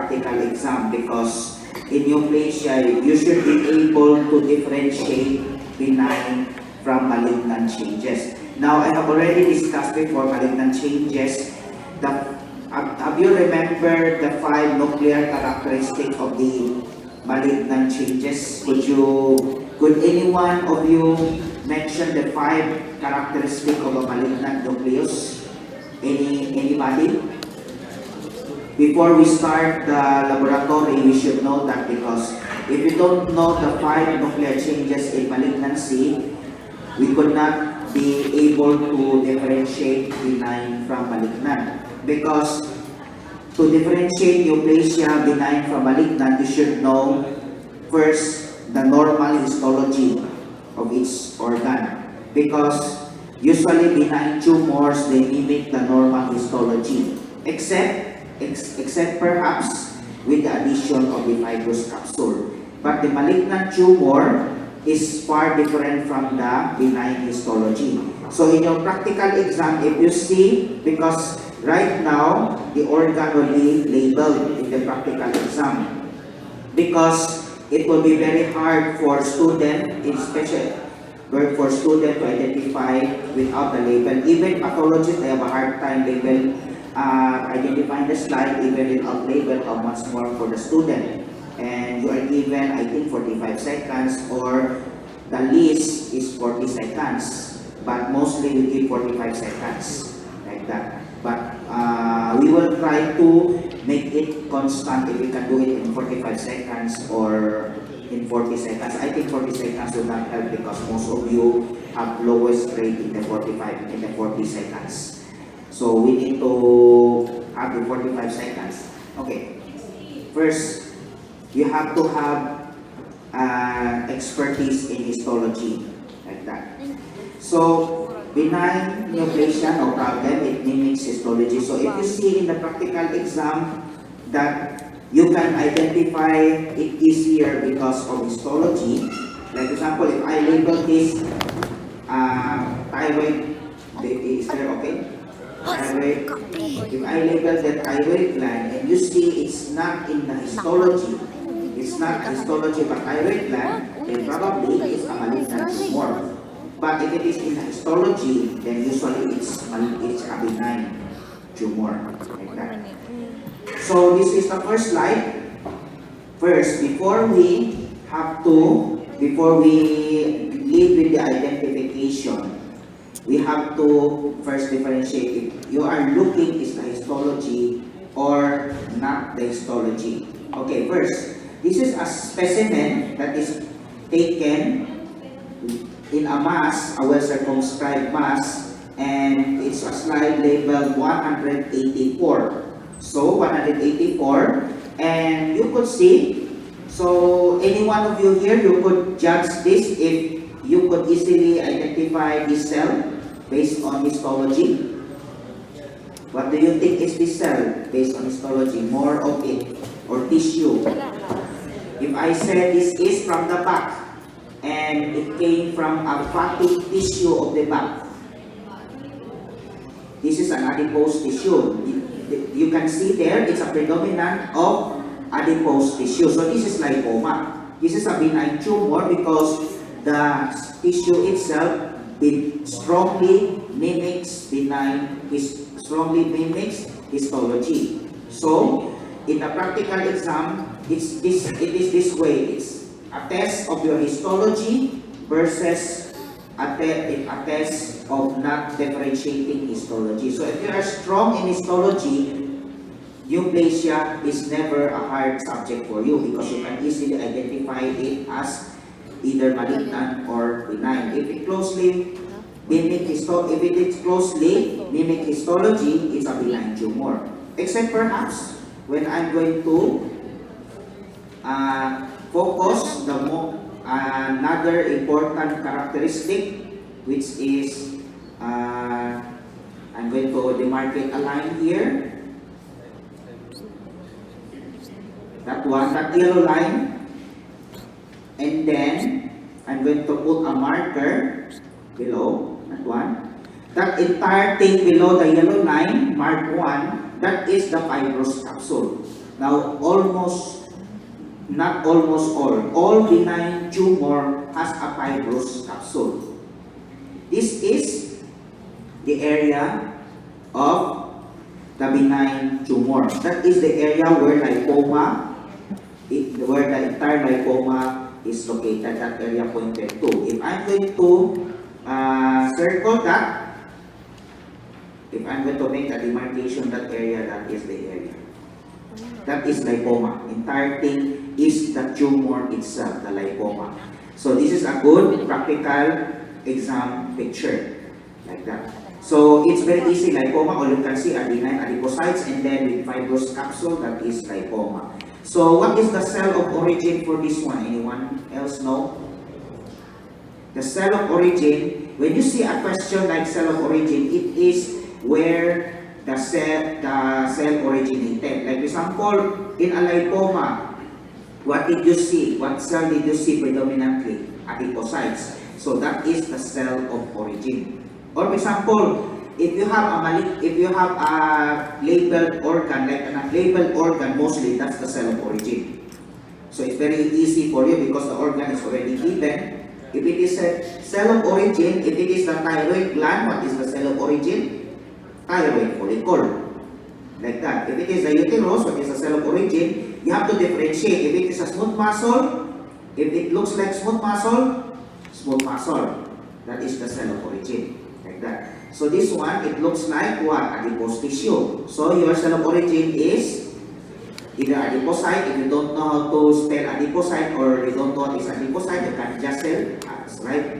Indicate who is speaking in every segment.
Speaker 1: practical exam because in neoplasia, you should be able to differentiate benign from malignant changes. Now, I have already discussed before malignant changes. Have you remembered the 5 nuclear characteristics of the malignant changes? Could any one of you mention the 5 characteristics of a malignant nucleus? Anybody? Before we start the laboratory, we should know that because if you don't know the 5 nuclear changes in malignancy, we could not be able to differentiate benign from malignant. Because to differentiate neoplasia benign from malignant, you should know first the normal histology of each organ. Because usually benign tumors, they mimic the normal histology, except perhaps with the addition of the fibrous capsule. But the malignant tumor is far different from the benign histology. So in your practical exam, if you see, because right now, the organ will be labeled in the practical exam because it will be very hard for student, especially for student to identify without the label. Even pathologists, they have a hard time identifying the slide even without label, how much more for the student. And you are given, I think, 45 seconds or the least is 40 seconds. But mostly we give 45 seconds, like that. But we will try to make it constant if we can do it in 45 seconds or in 40 seconds. I think 40 seconds will not help because most of you have lowest grade in the 40 seconds. So we need to have the 45 seconds. Okay. First, you have to have expertise in histology, like that. So, benign neoplasia, no problem, it mimics histology. So, if you see in the practical exam that you can identify it easier because of histology, like example, if I label this thyroid, is there okay? Thyroid, if I label the thyroid gland and you see it's not in the histology, it's not histology but thyroid gland, then probably it's a malignant tumor. But if it is in histology, then usually it's a benign tumor, like that. So this is the first slide. First, before we lead with the identification, we have to first differentiate if you are looking is the histology or not the histology. Okay, first, this is a specimen that is taken in a mass, a well-circumscribed mass, and it's a slide labeled 184. So 184, and you could see, so any one of you here, you could judge this if you could easily identify this cell based on histology. What do you think is this cell based on histology? More of it, or tissue? If I say this is from the back, and it came from a fatty tissue of the back. This is an adipose tissue. You can see there, it's a predominant of adipose tissue. So this is lipoma. This is a benign tumor because the tissue itself strongly mimics histology. So in the practical exam, it is this way. It's a test of your histology versus a test of not differentiating histology. So if you are strong in histology, neoplasia is never a hard subject for you because you can easily identify it as either malignant or benign. If it closely mimic histology, it's a benign tumor. Except perhaps when I'm going to focus another important characteristic, which is I'm going to demarcate a line here. That yellow line, and then I'm going to put a marker below that one. That entire thing below the yellow line, mark 1, that is the fibrous capsule. Now, not almost all benign tumor has a fibrous capsule. This is the area of the benign tumor. That is the area where lipoma, where the entire lipoma is located, that area pointed to. If I'm going to circle that, if I'm going to make a demarcation, that area, that is the area. That is lipoma. Entire thing is the tumor itself, the lipoma. So this is a good practical exam picture, like that. So it's very easy, lipoma, all you can see are benign adipocytes, and then with fibrous capsule, that is lipoma. So what is the cell of origin for this one? Anyone else know? The cell of origin, when you see a question like cell of origin, it is where the cell originated. Like example, in a lipoma, what did you see? What cell did you see predominantly? Adipocytes. So that is the cell of origin. Or for example, if you have a labeled organ, like an unlabeled organ, mostly that's the cell of origin. So it's very easy for you because the organ is already given. If it is a cell of origin, if it is the thyroid gland, what is the cell of origin? Thyroid follicle. Like that. If it is the uterus, what is the cell of origin? You have to differentiate. If it is a smooth muscle, if it looks like smooth muscle, that is the cell of origin. Like that. So this one, it looks like what? Adipose tissue. So your cell of origin is either adipocyte. If you don't know how to spell adipocyte or you don't know what is adipocyte, you can just say,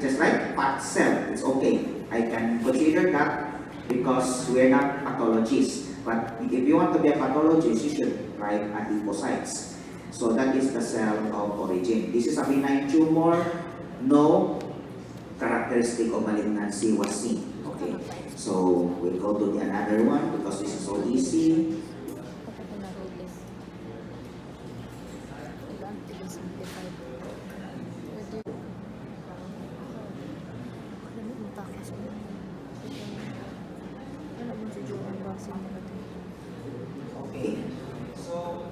Speaker 1: just write fat cell. It's okay. I can consider that because we're not pathologists. But if you want to be a pathologist, you should write adipocytes. So that is the cell of origin. This is a benign tumor. No characteristic of malignancy was seen. Okay. So we'll go to the another one because this is so easy. Okay. So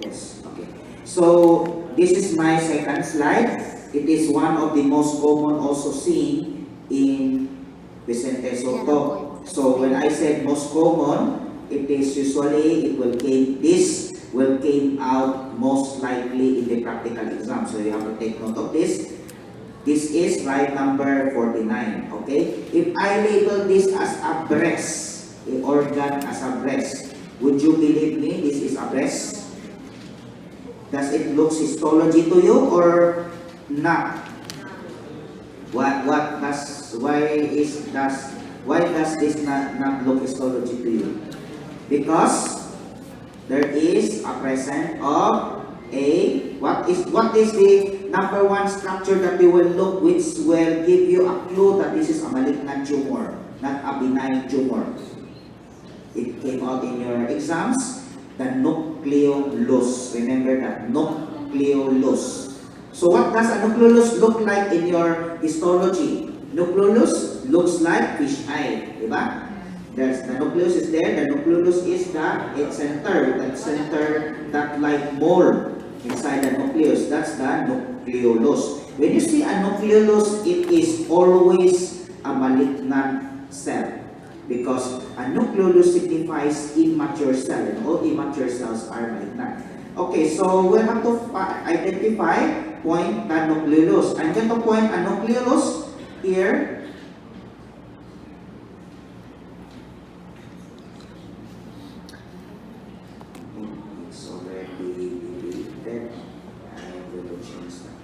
Speaker 1: yes, okay. So this is my second slide. It is one of the most common also seen in Vicente Soto. So when I said most common, it is usually this will came out most likely in the practical exam. So you have to take note of this. This is slide number 49. Okay? If I label this as a breast, a organ as a breast, would you believe me this is a breast? Does it look histology to you or not? Why does this not look histology to you? Because there is a presence of a what is the number one structure that you will look, which will give you a clue that this is a malignant tumor, not a benign tumor. It came out in your exams. The nucleolus. Remember that, nucleolus. So what does a nucleolus look like in your histology? Nucleolus looks like fish eye, diba? There's the nucleus is there. The nucleolus is the center, that like mole inside the nucleus. That's the nucleolus. When you see a nucleolus, it is always a malignant cell. Because a nucleolus signifies immature cell, and all immature cells are malignant. Okay, so we'll have to point the nucleolus. I'm going to point a nucleolus here. It's already deleted. I'm going to change that.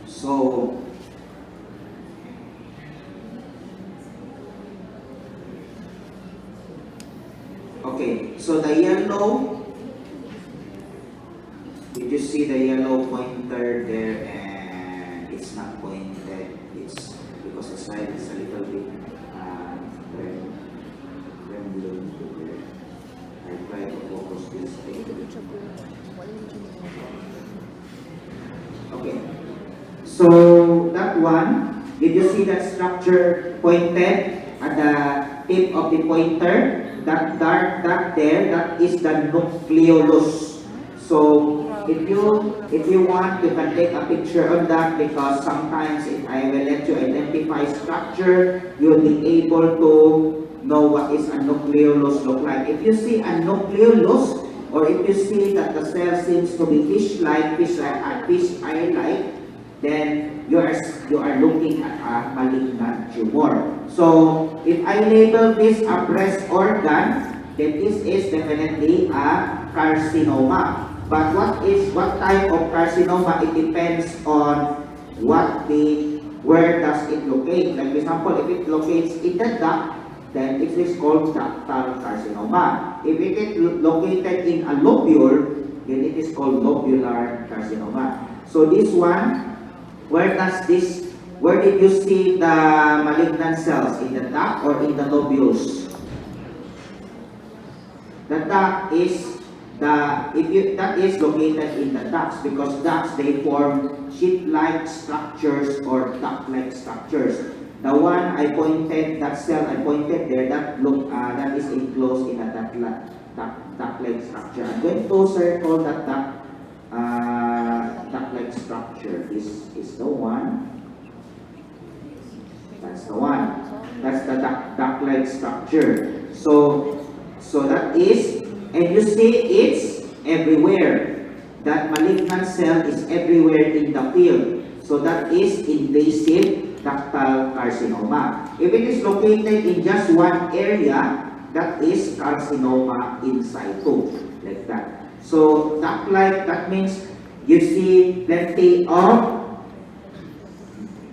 Speaker 1: So Okay, so the yellow, you just see the yellow pointer there, and it's not pointed. It's because the side is a little bit trembling there. I try to focus this thing. Okay, so that one, did you see that structure pointed at the tip of the pointer? That dark dot there, that is the nucleolus. So if you want, you can take a picture of that, because sometimes if I will let you identify structure, you'll be able to know what is a nucleolus look like. If you see a nucleolus, or if you see that the cell seems to be fish-like, fish-eye-like, then you are looking at a malignant tumor. So if I label this a breast organ, then this is definitely a carcinoma. But what type of carcinoma? It depends on where does it locate. Like for example, if it locates in the duct, then it is called ductal carcinoma. If it is located in a lobule, then it is called lobular carcinoma. So this one, where did you see the malignant cells? In the duct or in the lobules? The duct is that is located in the ducts, because ducts, they form sheet-like structures or duct-like structures. The one I pointed, that cell I pointed there, that is enclosed in a duct-like structure. I'm going to circle that duct-like structure. This is the one. That's the one. That's the duct-like structure. So that is, and you see it's everywhere. That malignant cell is everywhere in the field. So that is invasive ductal carcinoma. If it is located in just one area, that is carcinoma in situ, like that. So duct-like, that means you see plenty of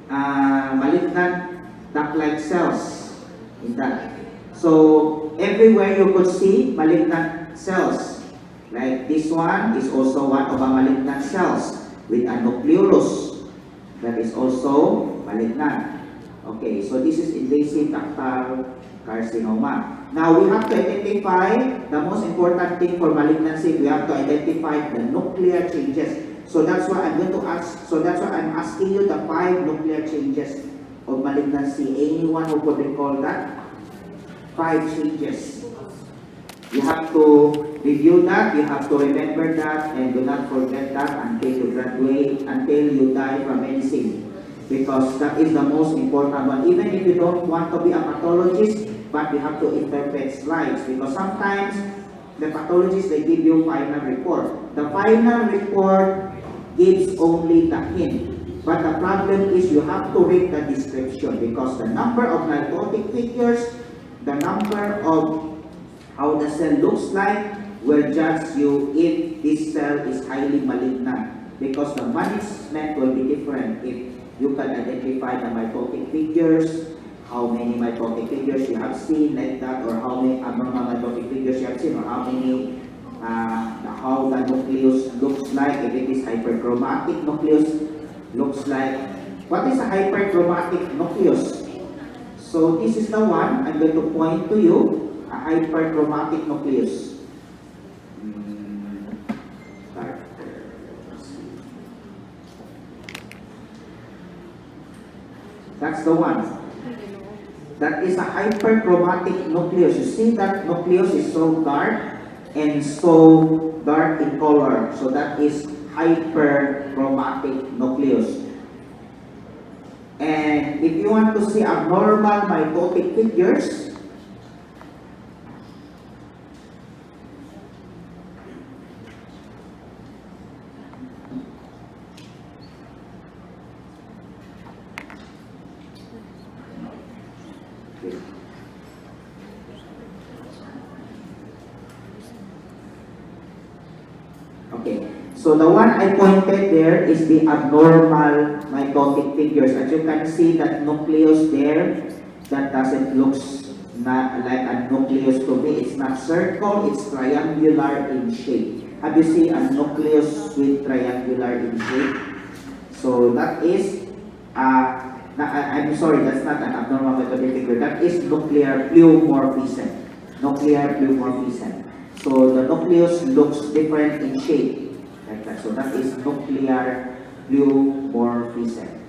Speaker 1: malignant duct-like cells in that. So everywhere you could see malignant cells. Like this one is also one of a malignant cells with a nucleolus that is also malignant. Okay, so this is invasive ductal carcinoma. Now we have to identify the most important thing for malignancy. We have to identify the nuclear changes. So that's why I'm going to ask. So that's why I'm asking you the 5 nuclear changes of malignancy. Anyone who could recall that? 5 changes. You have to review that, you have to remember that, and do not forget that until you graduate, until you die from medicine. Because that is the most important one. Even if you don't want to be a pathologist, but you have to interpret slides. Because sometimes the pathologists, they give you final report. The final report gives only the hint. But the problem is you have to read the description, because the number of mitotic figures, the number of how the cell looks like will judge you if this cell is highly malignant, because the management will be different if you can identify the mitotic figures, how many mitotic figures you have seen like that, or how many abnormal mitotic figures you have seen, or how many how the nucleus looks like, if it is hyperchromatic nucleus looks like. What is a hyperchromatic nucleus? So this is the one I'm going to point to you, a hyperchromatic nucleus. That's the one. That is a hyperchromatic nucleus. You see that nucleus is so dark and so dark in color. So that is hyperchromatic nucleus. And if you want to see abnormal mitotic figures, okay, so the one I pointed there is the abnormal mitotic figures. As you can see, that nucleus there, that doesn't look not like a nucleus to me. It's not circle, it's triangular in shape. Have you seen a nucleus with triangular in shape? So that is, I'm sorry, that's not an abnormal mitotic figure. That is nuclear pleomorphism. Nuclear pleomorphism. So the nucleus looks different in shape, like that. So that is nuclear pleomorphism.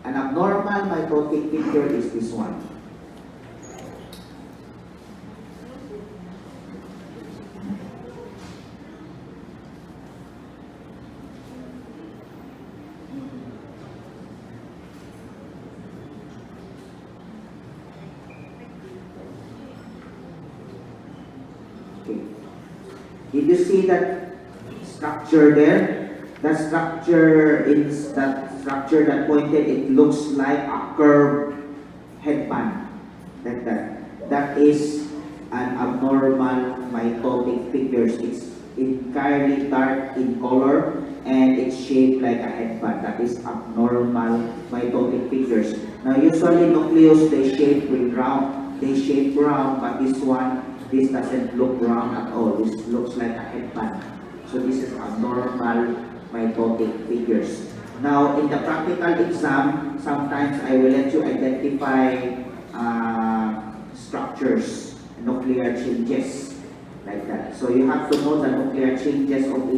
Speaker 1: An abnormal mitotic figure is this one. Okay. Did you see that structure there? That structure that pointed, it looks like a curved headband, like that. That is an abnormal mitotic figures. It's entirely dark in color and it's shaped like a headband. That is abnormal mitotic figures. Now usually nucleus they shape round, but this doesn't look round at all. This looks like a headband. So this is abnormal mitotic figures. Now, in the practical exam, sometimes I will let you identify structures, nuclear changes, like that. So you have to know the nuclear changes of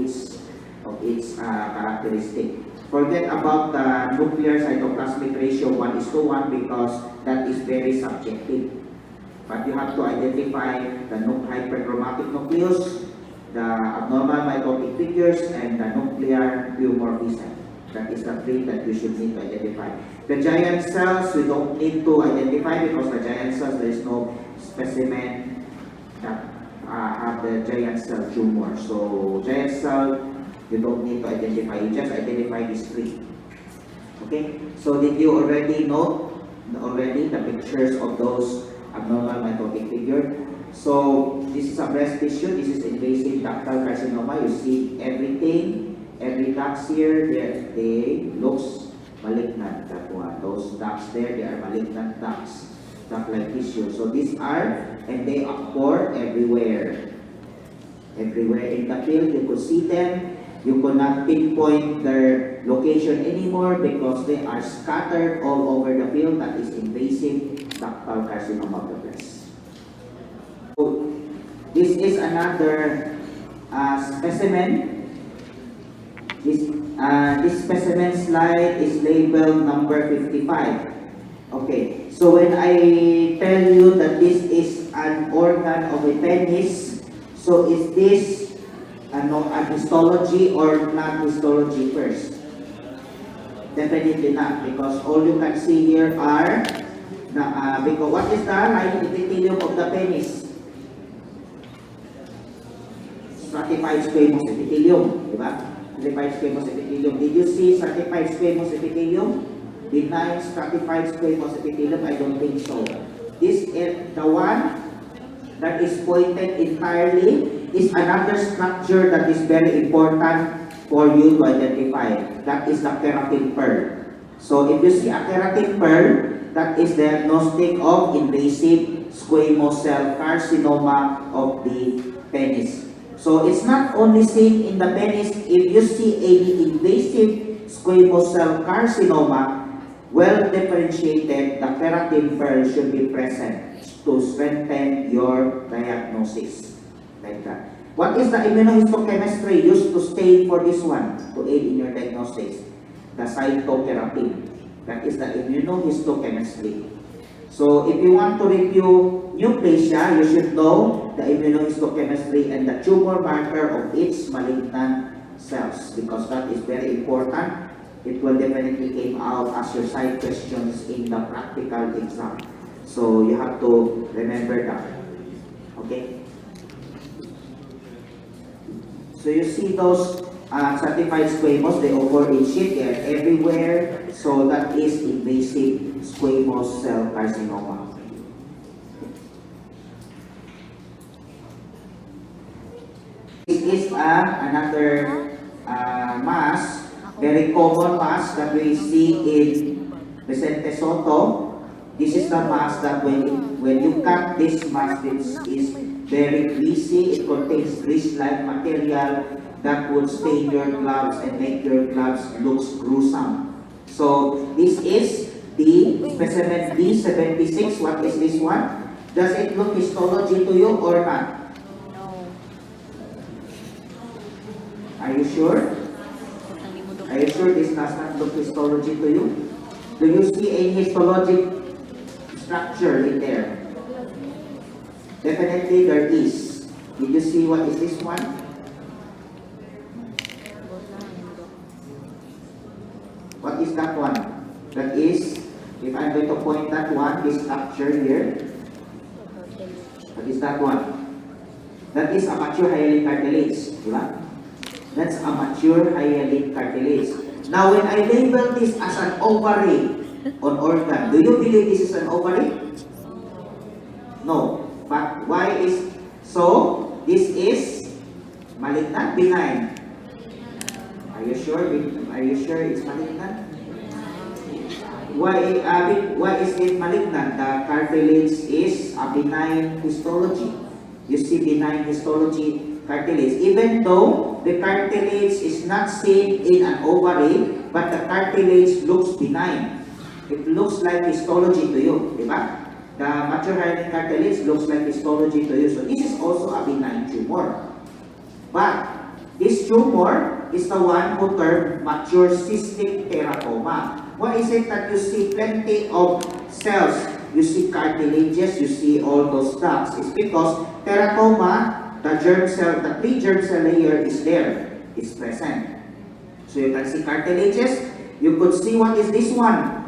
Speaker 1: its characteristic. Forget about the nuclear cytoplasmic ratio 1:1 because that is very subjective. But you have to identify the hyperchromatic nucleus, the abnormal mitotic figures, and the nuclear pleomorphism. That is the three that you should need to identify. The giant cells, we don't need to identify because the giant cells, there is no specimen that have the giant cell tumor. So giant cell, you don't need to identify. You just identify these three. Okay? So did you already note the pictures of those abnormal mitotic figure? So this is a breast tissue. This is invasive ductal carcinoma. You see everything, every ducts here, they looks malignant. That one, those ducts there, they are malignant ducts, duct-like tissue. So these are, and they occur everywhere. Everywhere in the field, you could see them. You could not pinpoint their location anymore because they are scattered all over the field. That is invasive ductal carcinoma of the breast. So, this is another specimen. This specimen slide is labeled number 55. Okay, so when I tell you that this is an organ of a penis, so is this an histology or not histology first? Definitely not, because all you can see here are because what is the lining epithelium of the penis? Stratified squamous epithelium, di ba? Stratified squamous epithelium. Did you see stratified squamous epithelium? Benign stratified squamous epithelium? I don't think so. This is the one that is pointed entirely is another structure that is very important for you to identify. That is the keratin pearl. So if you see a keratin pearl, that is diagnostic of invasive squamous cell carcinoma of the penis. So it's not only seen in the penis. If you see any invasive squamous cell carcinoma, well differentiated, the keratin pearl should be present to strengthen your diagnosis. Like that. What is the immunohistochemistry used to stain for this one to aid in your diagnosis? The cytokeratin. That is the immunohistochemistry. So if you want to review neoplasia, you should know the immunohistochemistry and the tumor marker of its malignant cells because that is very important. It will definitely came out as your side questions in the practical exam. So you have to remember that. Okay? So you see those stratified squamous, they occur in sheet, they are everywhere. So that is invasive squamous cell carcinoma. This is another mass, very common mass that we see in Vicente Soto. This is the mass that when you cut this mass, it is very greasy. It contains grease-like material that would stain your gloves and make your gloves look gruesome. So this is the specimen D76. What is this one? Does it look histology to you or not?
Speaker 2: No.
Speaker 1: Are you sure? Are you sure this does not look histology to you? Do you see any histologic structure in there? Definitely there is. Did you see what is this one? What is that one? That is, if I'm going to point that one, this structure here. What is that one? That is a mature hyaline cartilage. Diba? That's a mature hyaline cartilage. Now, when I label this as an ovary on organ, do you believe this is an ovary? No. But why is so? This is malignant, benign. Are you sure? Are you sure it's malignant? Why is it malignant? The cartilage is a benign histology. You see benign histology cartilage. Even though the cartilage is not seen in an ovary, but the cartilage looks benign. It looks like histology to you, diba? The mature hyaline cartilage looks like histology to you. So this is also a benign tumor. But this tumor is the one who termed mature cystic teratoma. Why is it that you see plenty of cells? You see cartilages, you see all those ducts. It's because teratoma, the germ cell, the pre-germ cell layer is there. It's present. So you can see cartilages. You could see what is this one.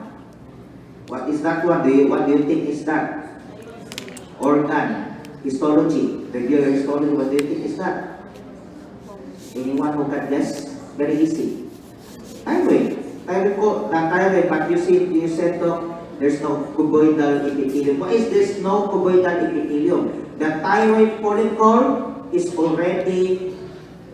Speaker 1: What is that one? What do you think is that? Organ. Histology. Regular histology. What do you think is that? Anyone who can guess? Very easy. Thyroid. Thyroid, but you said there's no cuboidal epithelium. Why is there no cuboidal epithelium? The thyroid follicle is already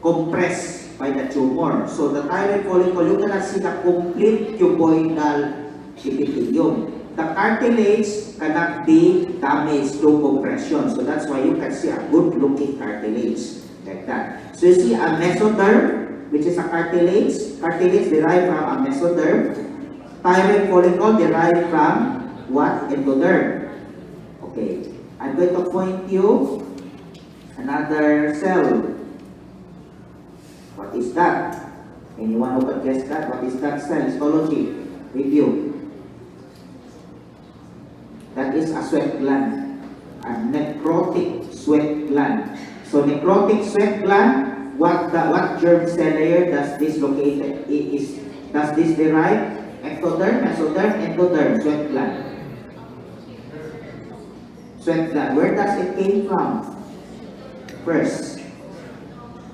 Speaker 1: compressed by the tumor. So the thyroid follicle, you cannot see the complete cuboidal epithelium. The cartilage cannot be damaged through compression. So that's why you can see a good looking cartilage like that. So you see a mesoderm, which is a cartilage derived from a mesoderm. Thyroid follicle derived from what? Endoderm. Okay. I'm going to point you another cell. What is that? Anyone who can guess that? What is that cell? Histology. Review. That is a sweat gland. A necrotic sweat gland. So necrotic sweat gland, what germ cell layer does this locate? Does this derive? Ectoderm, mesoderm, endoderm, sweat gland. Sweat gland. Where does it came from? First,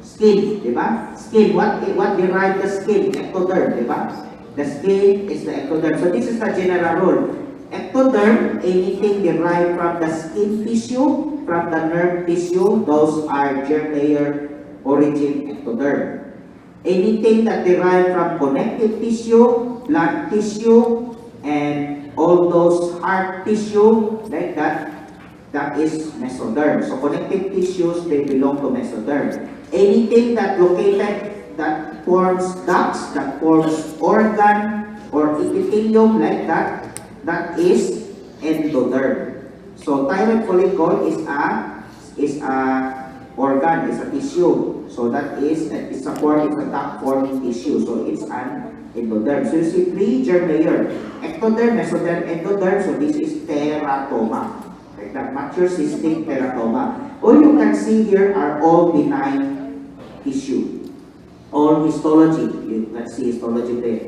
Speaker 1: skin, diba? Skin. What derived the skin? Ectoderm, diba? The skin is the ectoderm. So this is the general rule. Ectoderm, anything derived from the skin tissue, from the nerve tissue, those are germ layer origin ectoderm. Anything that derived from connective tissue, blood tissue, and all those heart tissue, like that, that is mesoderm. So connective tissues, they belong to mesoderm. Anything that located, that forms ducts, that forms organ or epithelium like that, that is endoderm. So thyroid follicle is a organ, is a tissue. So that is it's a duct forming tissue. So it's an endoderm. So you see three germ layer: ectoderm, mesoderm, endoderm. So this is teratoma. Like that, mature cystic teratoma. All you can see here are all benign tissue. All histology. You can see histology there.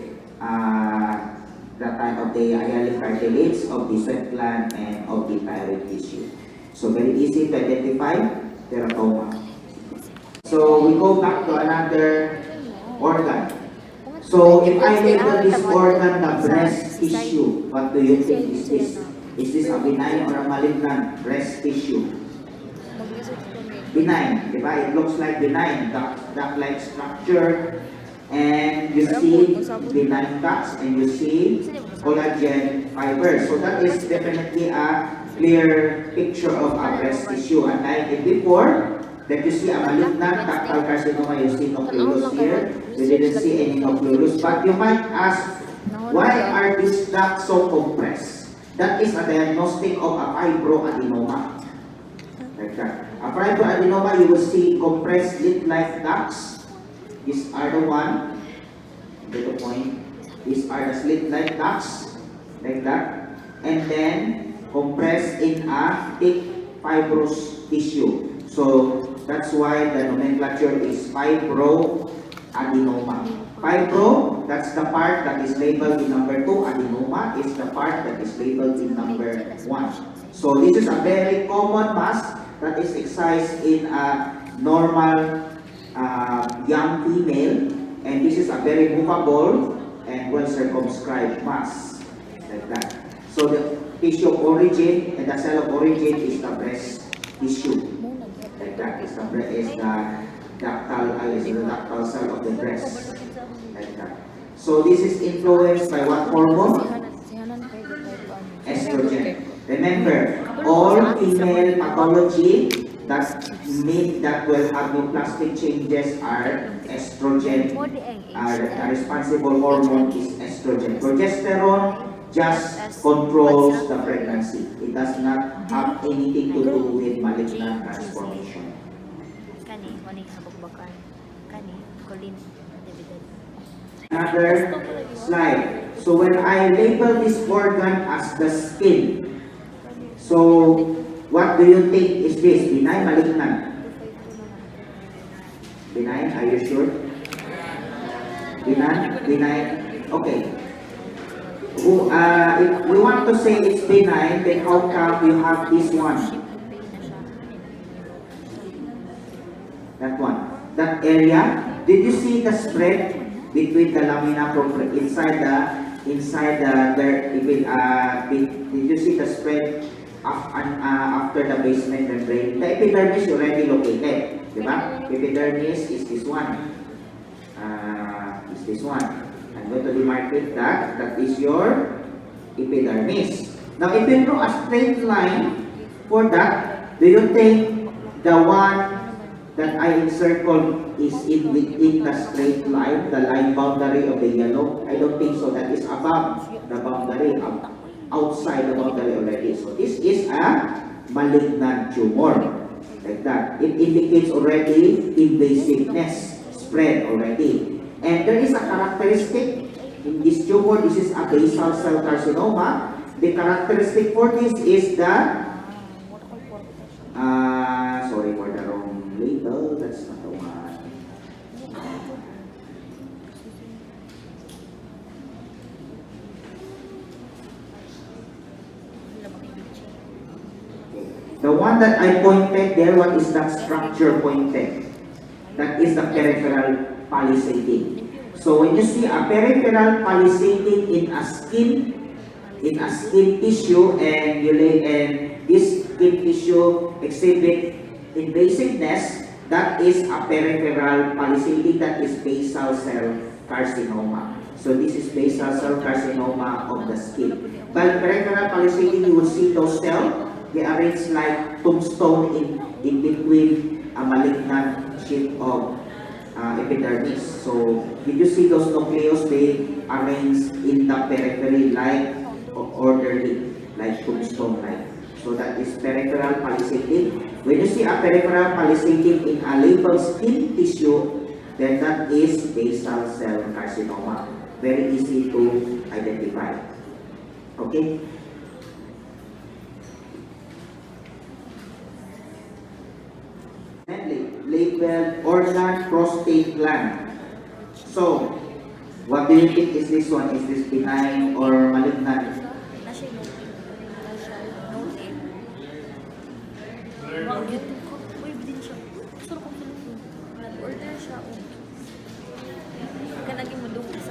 Speaker 1: The type of the hyaline cartilage, of the sweat gland, and of the thyroid tissue. So very easy to identify teratoma. So we go back to another organ. So if I label this organ the breast tissue, what do you think is this? Is this a benign or a malignant breast tissue? Benign, diba? It looks like benign, duct-like structure. and you see benign ducts, and you see collagen fibers. So that is definitely a clear picture of a breast tissue. Unlike before, that you see a malignant ductal carcinoma, you see nucleolus here. You didn't see any nucleolus, but you might ask, why are these ducts so compressed? That is a diagnostic of a fibroadenoma. Like that. A fibroadenoma, you will see compressed lid-like ducts. These are the one. Get the point. These are the slit-like ducts, like that, and then compressed in a thick fibrous tissue. So that's why the nomenclature is fibroadenoma. Fibro, that's the part that is labeled in number 2. Adenoma is the part that is labeled in number 1. So this is a very common mass that is excised in a normal young female, and this is a very movable and well circumscribed mass, like that. So the tissue of origin and the cell of origin is the breast tissue, like that. Is the ductal cell of the breast, like that. So this is influenced by what hormone? Estrogen. Remember, all female pathology that will have neoplastic changes are estrogen. The responsible hormone is estrogen. Progesterone just controls the pregnancy. It does not have anything to do with malignant transformation. Another slide. So when I label this organ as the skin, so what do you think is this? Benign, malignant? Benign, are you sure? Benign? Benign? Okay. If we want to say it's benign, then how come you have this one? That one. That area. Did you see the spread between the lamina propria inside the did you see the spread after the basement membrane? The epidermis already located, diba? Epidermis is this one. Is this one. I'm going to demarcate that. That is your epidermis. Now, if you draw a straight line for that, do you think the one that I encircled is within the straight line, the line boundary of the yellow? I don't think so. That is above the boundary, outside the boundary already. So this is a malignant tumor, like that. It indicates already invasiveness, spread already. And there is a characteristic in this tumor. This is a basal cell carcinoma. The characteristic for this is the sorry for the wrong label. That's not the one. The one that I pointed there, what is that structure pointed? That is the peripheral palisading. So when you see a peripheral palisading in a skin tissue, and this skin tissue exhibit invasiveness, that is a peripheral palisading, that is basal cell carcinoma. So this is basal cell carcinoma of the skin. But peripheral palisading, you will see those cells, they arrange like tombstone in between a malignant sheet of epidermis. So did you see those nucleus? They arrange in the periphery like orderly, like tombstone like. So that is peripheral palisading. When you see a peripheral palisading in a labeled skin tissue, then that is basal cell carcinoma. Very easy to identify. Okay? Labeled organ prostate gland. So, what do you think is this one? Is this benign or malignant?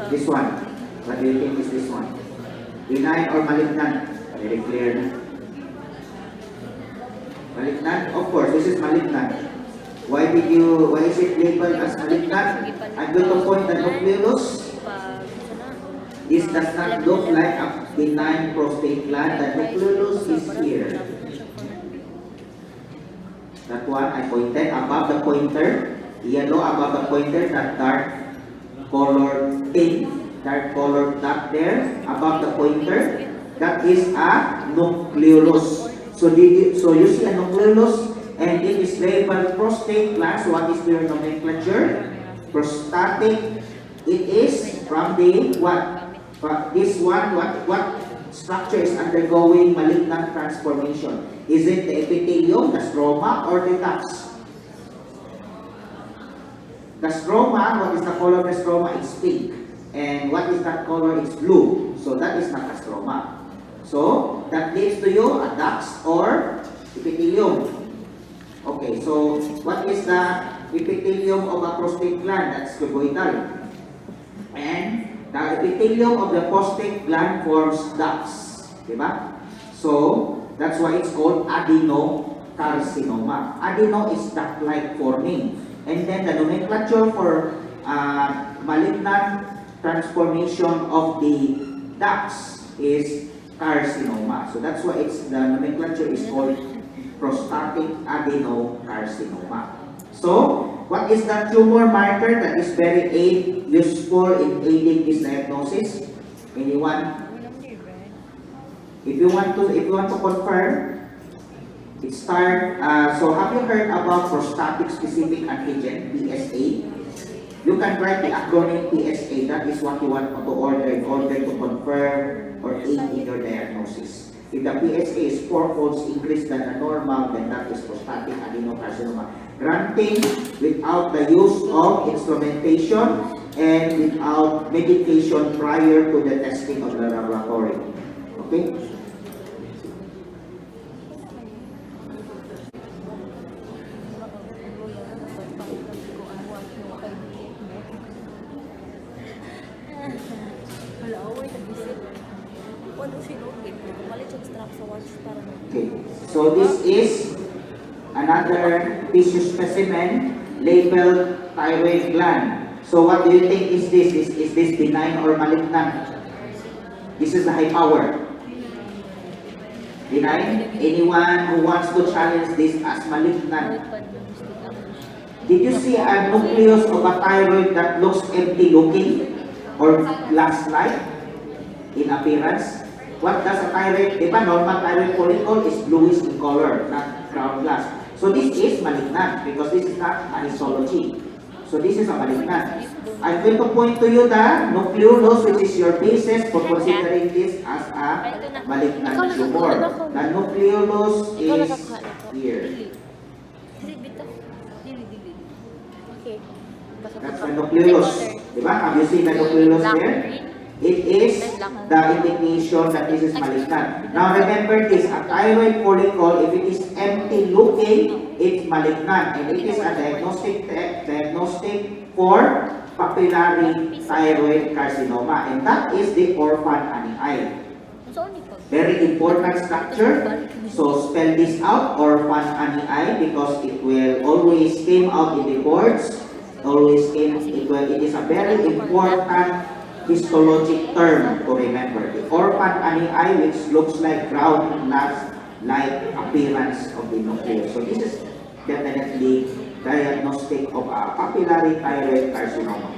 Speaker 1: This one. What do you think is this one? Benign or malignant? Very clear. Malignant? Of course, this is malignant. Why is it labeled as malignant? I'm going to point the nucleolus. This does not look like a benign prostate gland. The nucleolus is here. That one I pointed above the pointer, yellow above the pointer, that dark colored pink, dark colored dot there above the pointer. That is a nucleolus. So you see a nucleolus, and it is labeled prostate gland. So what is their nomenclature? Prostatic. It is from the what? This one, what structure is undergoing malignant transformation? Is it the epithelium, the stroma, or the ducts? The stroma, what is the color of the stroma? It's pink. And what is that color? It's blue. So that is not a stroma. So that leads to you a ducts or epithelium. Okay, so what is the epithelium of a prostate gland? That's cuboidal. And the epithelium of the prostate gland forms ducts. Diba? So that's why it's called adenocarcinoma. Adeno is duct-like forming. And then the nomenclature for malignant transformation of the ducts is carcinoma. So that's why the nomenclature is called prostatic adenocarcinoma. So what is the tumor marker that is very useful in aiding this diagnosis? Anyone? If you want to confirm, it start. So have you heard about prostatic specific antigen (PSA)? You can write the acronym PSA. That is what you want to order in order to confirm or aid in your diagnosis. If the PSA is 4-fold increased than the normal, then that is prostatic adenocarcinoma. Granting without the use of instrumentation and without medication prior to the testing of the laboratory. Okay? Okay, so this is another tissue specimen labeled thyroid gland. So what do you think is this? Is this benign or malignant? This is the high power. Benign? Anyone who wants to challenge this as malignant? Did you see a nucleus of a thyroid that looks empty looking or glass-like in appearance? What does a thyroid, diba normal thyroid follicle is bluish in color, not ground glass. So this is malignant because this is not an histology. So this is a malignant. I'm going to point to you the nucleolus, which is your basis for considering this as a malignant tumor. The nucleolus is here. That's the nucleolus. Diba? Have you seen the nucleolus here? It is the indication that this is malignant. Now remember this, a thyroid follicle, if it is empty looking, it's malignant. And it is a diagnostic for papillary thyroid carcinoma. And that is the orphan annii. Very important structure. So spell this out, orphan annii, because it will always came out in the boards. It is a very important histologic term to remember. The orphan annii, which looks like ground glass-like appearance of the nucleus. So this is definitely diagnostic of a papillary thyroid carcinoma.